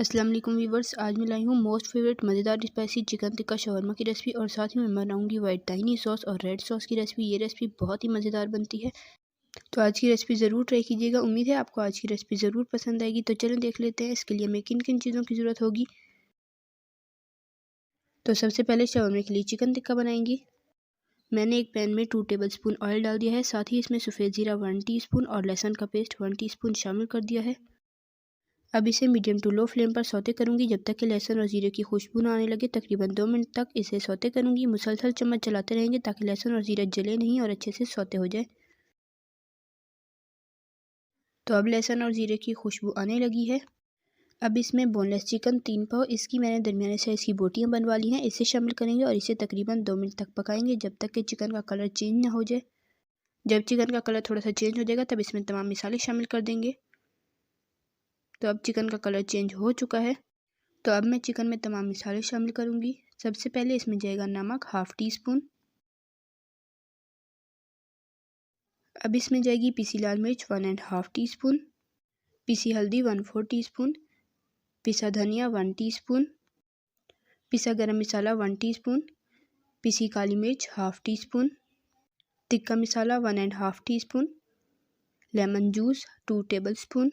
अस्सलाम वालेकुम व्यूवर्स। आज मैं लाई हूँ मोस्ट फेवरेट मज़ेदार स्पाइसी चिकन टिक्का शवरमा की रेसिपी और साथ ही मैं बनाऊंगी वाइट ताहिनी सॉस और रेड सॉस की रेसिपी। ये रेसिपी बहुत ही मज़ेदार बनती है, तो आज की रेसिपी ज़रूर ट्राई कीजिएगा। उम्मीद है आपको आज की रेसिपी ज़रूर पसंद आएगी। तो चलें देख लेते हैं इसके लिए हमें किन किन चीज़ों की ज़रूरत होगी। तो सबसे पहले शवरमा के लिए चिकन टिक्का बनाएंगे। मैंने एक पैन में 2 टेबलस्पून ऑयल डाल दिया है। साथ ही इसमें सफ़ेद ज़ीरा 1 टीस्पून और लहसुन का पेस्ट 1 टीस्पून शामिल कर दिया है। अब इसे मीडियम टू लो फ्लेम पर सौते करूंगी जब तक कि लहसुन और जीरे की खुशबू ना आने लगे। तकरीबन 2 मिनट तक इसे सौते करूंगी। मुसलसल चम्मच चलाते रहेंगे ताकि लहसुन और जीरा जले नहीं और अच्छे से सौते हो जाए। तो अब लहसुन और जीरे की खुशबू आने लगी है। अब इसमें बोनलेस चिकन 3 पाव, इसकी मैंने दरमियाने साइज़ की बोटियां बनवा ली हैं, इसे शामिल करेंगे और इसे तकरीबन 2 मिनट तक पकाएंगे जब तक कि चिकन का कलर चेंज ना हो जाए। जब चिकन का कलर थोड़ा सा चेंज हो जाएगा तब इसमें तमाम मसाले शामिल कर देंगे। तो अब चिकन का कलर चेंज हो चुका है, तो अब मैं चिकन में तमाम मसाले शामिल करूंगी। सबसे पहले इसमें जाएगा नमक 1/2 टीस्पून। अब इसमें जाएगी पिसी लाल मिर्च 1.5 टीस्पून, पिसी हल्दी 1/4 टीस्पून, पिसा धनिया 1 टीस्पून, पिसा गरम मसाला 1 टीस्पून, पिसी काली मिर्च 1/2 teaspoon, tikka masala 1.5 teaspoon, lemon juice 2 tablespoon.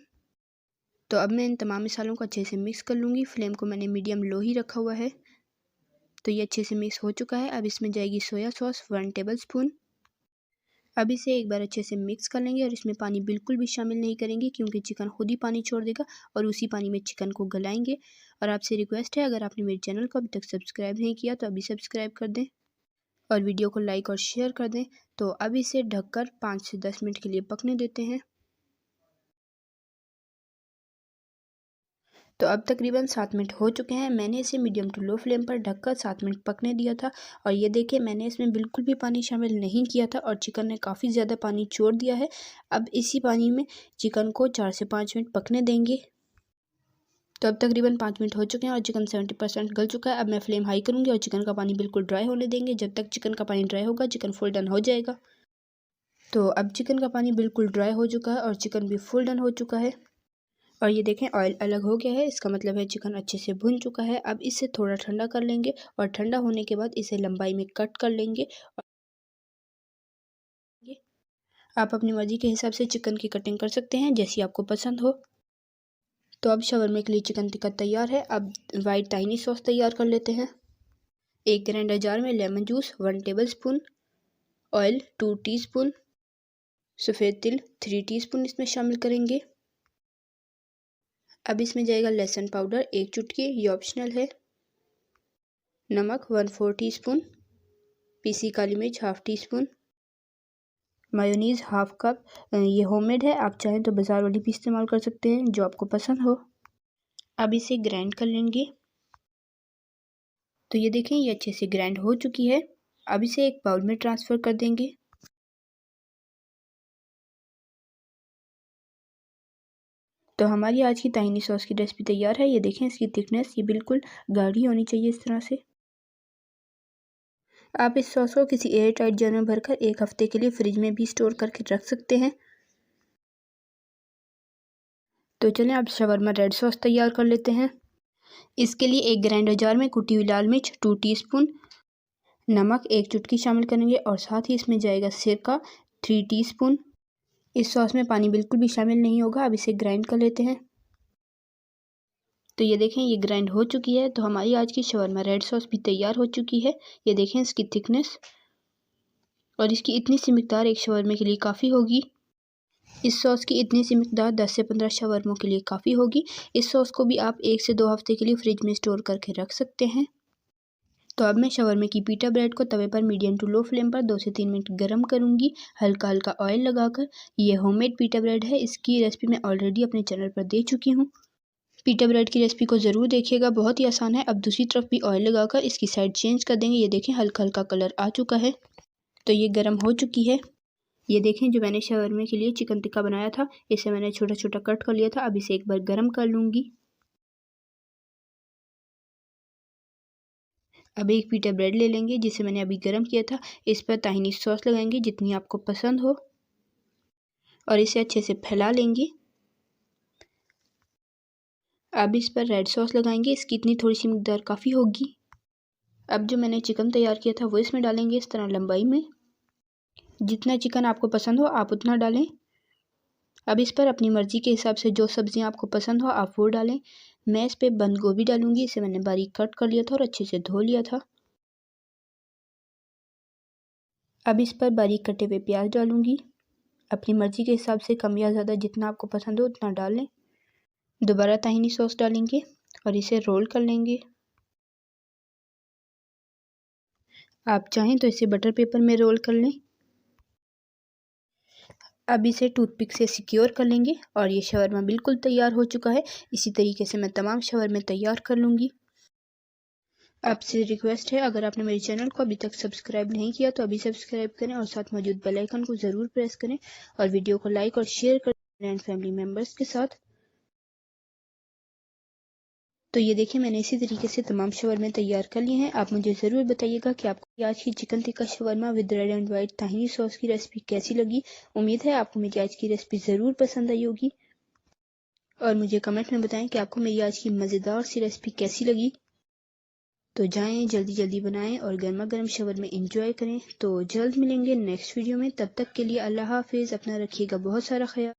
तो अब मैं इन तमाम मसालों को अच्छे से मिक्स कर लूँगी। फ्लेम को मैंने मीडियम लो ही रखा हुआ है। तो ये अच्छे से मिक्स हो चुका है। अब इसमें जाएगी सोया सॉस 1 टेबलस्पून। अब इसे एक बार अच्छे से मिक्स कर लेंगे और इसमें पानी बिल्कुल भी शामिल नहीं करेंगे क्योंकि चिकन खुद ही पानी छोड़ देगा और उसी पानी में चिकन को गलाएंगे। और आपसे रिक्वेस्ट है, अगर आपने मेरे चैनल को अभी तक सब्सक्राइब नहीं किया तो अभी सब्सक्राइब कर दें और वीडियो को लाइक और शेयर कर दें। तो अब इसे ढककर 5 से 10 मिनट के लिए पकने देते हैं। तो अब तकरीबन 7 मिनट हो चुके हैं। मैंने इसे मीडियम टू लो फ्लेम पर ढककर 7 मिनट पकने दिया था और ये देखिए मैंने इसमें बिल्कुल भी पानी शामिल नहीं किया था और चिकन ने काफ़ी ज़्यादा पानी छोड़ दिया है। अब इसी पानी में चिकन को 4 से 5 मिनट पकने देंगे। तो अब तकरीबन 5 मिनट हो चुके हैं और चिकन 70% गल चुका है। अब मैं फ्लेम हाई करूँगी और चिकन का पानी बिल्कुल ड्राई होने देंगे। जब तक चिकन का पानी ड्राई होगा चिकन फुल डन हो जाएगा। तो अब चिकन का पानी बिल्कुल ड्राई हो चुका है और चिकन भी फुल डन हो चुका है और ये देखें ऑयल अलग हो गया है, इसका मतलब है चिकन अच्छे से भुन चुका है। अब इसे थोड़ा ठंडा कर लेंगे और ठंडा होने के बाद इसे लंबाई में कट कर लेंगे। आप अपनी मर्ज़ी के हिसाब से चिकन की कटिंग कर सकते हैं जैसी आपको पसंद हो। तो अब शवरमा के लिए चिकन टिक्का तैयार है। अब वाइट ताहिनी सॉस तैयार कर लेते हैं। एक ग्राइंडर जार में lemon juice 1 tablespoon, oil 2 teaspoon, सफ़ेद तिल 3 टीस्पून इसमें शामिल करेंगे। अब इसमें जाएगा लहसुन पाउडर 1 चुटकी, ये ऑप्शनल है, नमक 1/4 टीस्पून, पीसी काली मिर्च 1/2 टीस्पून, मायोनीज़ 1/2 कप। ये होममेड है, आप चाहें तो बाज़ार वाली भी इस्तेमाल कर सकते हैं जो आपको पसंद हो। अब इसे ग्राइंड कर लेंगे। तो ये देखें ये अच्छे से ग्राइंड हो चुकी है। अब इसे एक बाउल में ट्रांसफ़र कर देंगे। तो हमारी आज की ताहिनी सॉस की रेसिपी तैयार है। ये देखें इसकी थिकनेस, ये बिल्कुल गाढ़ी होनी चाहिए इस तरह से। आप इस सॉस को किसी एयर टाइट जार में भरकर 1 हफ्ते के लिए फ्रिज में भी स्टोर करके रख सकते हैं। तो चलें अब शवरमा रेड सॉस तैयार कर लेते हैं। इसके लिए एक ग्राइंडर जार में कुटी हुई लाल मिर्च 2 टीस्पून, नमक 1 चुटकी शामिल करेंगे और साथ ही इसमें जाएगा सिरका 3 टीस्पून। इस सॉस में पानी बिल्कुल भी शामिल नहीं होगा। अब इसे ग्राइंड कर लेते हैं। तो ये देखें ये ग्राइंड हो चुकी है। तो हमारी आज की शवरमा रेड सॉस भी तैयार हो चुकी है। ये देखें इसकी थिकनेस, और इसकी इतनी सी मिकदार एक शवरमे के लिए काफ़ी होगी। इस सॉस की इतनी सी मिकदार 10 से 15 शवरमों के लिए काफ़ी होगी। इस सॉस को भी आप 1 से 2 हफ्ते के लिए फ्रिज में स्टोर करके रख सकते हैं। तो अब मैं शवरमे की पीटा ब्रेड को तवे पर मीडियम टू लो फ्लेम पर 2 से 3 मिनट गर्म करूंगी, हल्का हल्का ऑयल लगाकर। ये होममेड पीटा ब्रेड है, इसकी रेसिपी मैं ऑलरेडी अपने चैनल पर दे चुकी हूँ। पीटा ब्रेड की रेसिपी को ज़रूर देखिएगा, बहुत ही आसान है। अब दूसरी तरफ भी ऑयल लगाकर इसकी साइड चेंज कर देंगे। ये देखें हल्का हल्का कलर आ चुका है। तो ये गर्म हो चुकी है। ये देखें जो मैंने शवरमे के लिए चिकन टिक्का बनाया था इसे मैंने छोटा छोटा कट कर लिया था। अब इसे एक बार गर्म कर लूँगी। अब एक पीटा ब्रेड ले लेंगे जिसे मैंने अभी गर्म किया था, इस पर ताहिनी सॉस लगाएंगे जितनी आपको पसंद हो और इसे अच्छे से फैला लेंगे। अब इस पर रेड सॉस लगाएंगे, इसकी इतनी थोड़ी सी मिकदार काफ़ी होगी। अब जो मैंने चिकन तैयार किया था वो इसमें डालेंगे, इस तरह लंबाई में। जितना चिकन आपको पसंद हो आप उतना डालें। अब इस पर अपनी मर्ज़ी के हिसाब से जो सब्ज़ियाँ आपको पसंद हो आप वो डालें। मैं इस पर बंद गोभी डालूँगी, इसे मैंने बारीक कट कर लिया था और अच्छे से धो लिया था। अब इस पर बारीक कटे हुए प्याज डालूँगी। अपनी मर्ज़ी के हिसाब से कम या ज़्यादा जितना आपको पसंद हो उतना डाल लें। दोबारा ताहिनी सॉस डालेंगे और इसे रोल कर लेंगे। आप चाहें तो इसे बटर पेपर में रोल कर लें। अब इसे टूथपिक से सिक्योर कर लेंगे और ये शवरमा बिल्कुल तैयार हो चुका है। इसी तरीके से मैं तमाम शवरमे तैयार कर लूँगी। आपसे रिक्वेस्ट है, अगर आपने मेरे चैनल को अभी तक सब्सक्राइब नहीं किया तो अभी सब्सक्राइब करें और साथ मौजूद बेल आइकन को ज़रूर प्रेस करें और वीडियो को लाइक और शेयर करें एंड फैमिली मेम्बर्स के साथ। तो ये देखिए मैंने इसी तरीके से तमाम शवरमे तैयार कर लिए हैं। आप मुझे ज़रूर बताइएगा कि आपको आज की chicken tikka shawarma with red and white ताहिनी sauce की रेसिपी कैसी लगी। उम्मीद है आपको मेरी आज की रेसिपी ज़रूर पसंद आई होगी और मुझे कमेंट में बताएं कि आपको मेरी आज की मज़ेदार सी रेसिपी कैसी लगी। तो जाएं जल्दी जल्दी बनाएं और गर्मा गर्म शवरमे एंजॉय करें। तो जल्द मिलेंगे नेक्स्ट वीडियो में, तब तक के लिए अल्लाह हाफिज़। अपना रखिएगा बहुत सारा ख्याल।